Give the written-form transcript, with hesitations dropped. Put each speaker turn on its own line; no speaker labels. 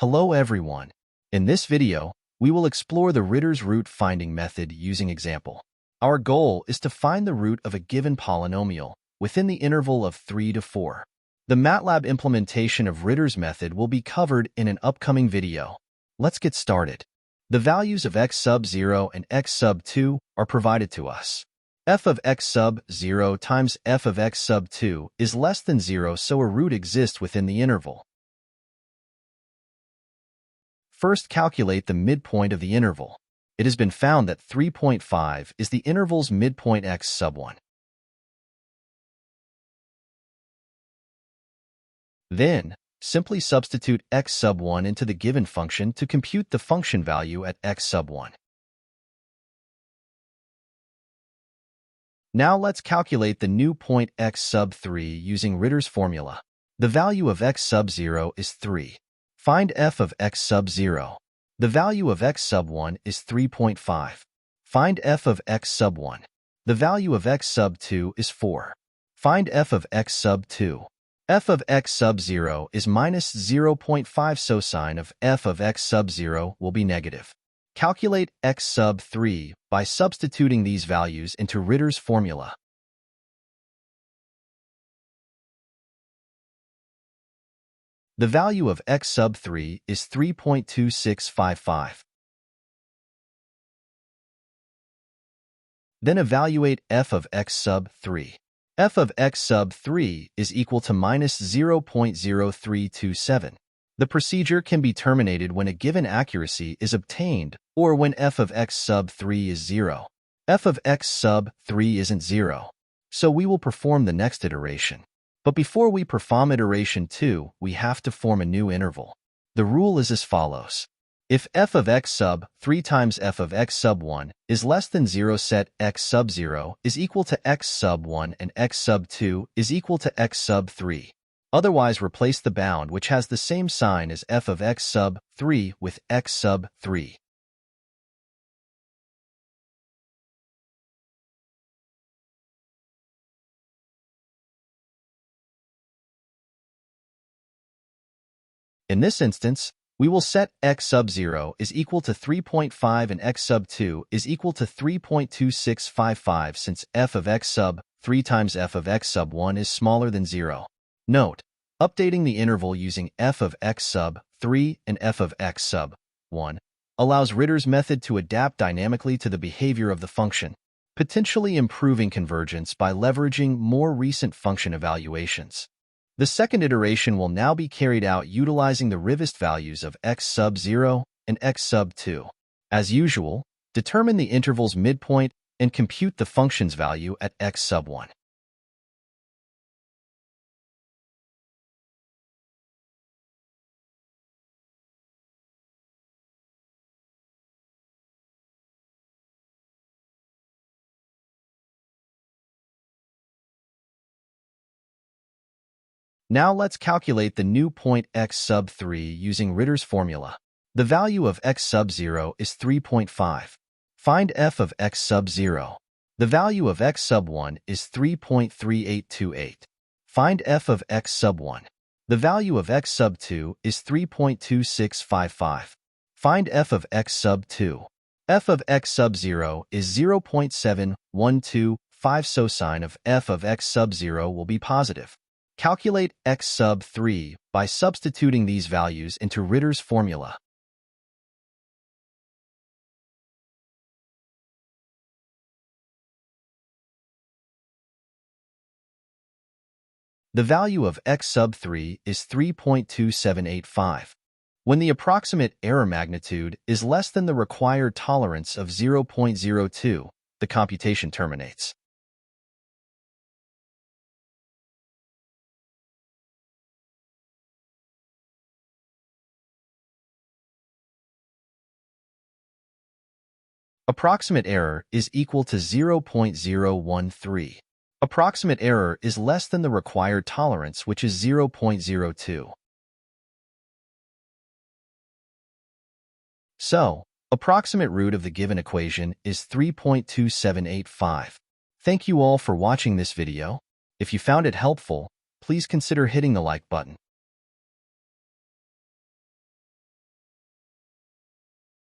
Hello everyone. In this video, we will explore the Ritter's root finding method using example. Our goal is to find the root of a given polynomial within the interval of 3 to 4. The MATLAB implementation of Ritter's method will be covered in an upcoming video. Let's get started. The values of x sub 0 and x sub 2 are provided to us. F of x sub 0 times f of x sub 2 is less than 0, so a root exists within the interval. First, calculate the midpoint of the interval. It has been found that 3.5 is the interval's midpoint x sub 1. Then, simply substitute x sub 1 into the given function to compute the function value at x sub 1. Now let's calculate the new point x sub 3 using Ritter's formula. The value of x sub 0 is 3. Find f of x sub 0. The value of x sub 1 is 3.5. Find f of x sub 1. The value of x sub 2 is 4. Find f of x sub 2. F of x sub 0 is minus 0.5, so sign of f of x sub 0 will be negative. Calculate x sub 3 by substituting these values into Ritter's formula. The value of x sub 3 is 3.2655. Then evaluate f of x sub 3. F of x sub 3 is equal to minus 0.0327. The procedure can be terminated when a given accuracy is obtained or when f of x sub 3 is 0. F of x sub 3 isn't 0, so we will perform the next iteration. But before we perform iteration 2, we have to form a new interval. The rule is as follows. If f of x sub 3 times f of x sub 1 is less than 0, set x sub 0 is equal to x sub 1 and x sub 2 is equal to x sub 3. Otherwise, replace the bound which has the same sign as f of x sub 3 with x sub 3. In this instance, we will set x sub 0 is equal to 3.5 and x sub 2 is equal to 3.2655 since f of x sub 3 times f of x sub 1 is smaller than 0. Note, updating the interval using f of x sub 3 and f of x sub 1 allows Ritter's method to adapt dynamically to the behavior of the function, potentially improving convergence by leveraging more recent function evaluations. The second iteration will now be carried out utilizing the Rivest values of x sub 0 and x sub 2. As usual, determine the interval's midpoint and compute the function's value at x sub 1. Now let's calculate the new point x sub 3 using Ritter's formula. The value of x sub 0 is 3.5. Find f of x sub 0. The value of x sub 1 is 3.3828. Find f of x sub 1. The value of x sub 2 is 3.2655. Find f of x sub 2. F of x sub 0 is 0.7125, so sign of f of x sub 0 will be positive. Calculate x sub 3 by substituting these values into Ritter's formula. The value of x sub 3 is 3.2785. When the approximate error magnitude is less than the required tolerance of 0.02, the computation terminates. Approximate error is equal to 0.013. Approximate error is less than the required tolerance, which is 0.02. So, approximate root of the given equation is 3.2785. Thank you all for watching this video. If you found it helpful, please consider hitting the like button.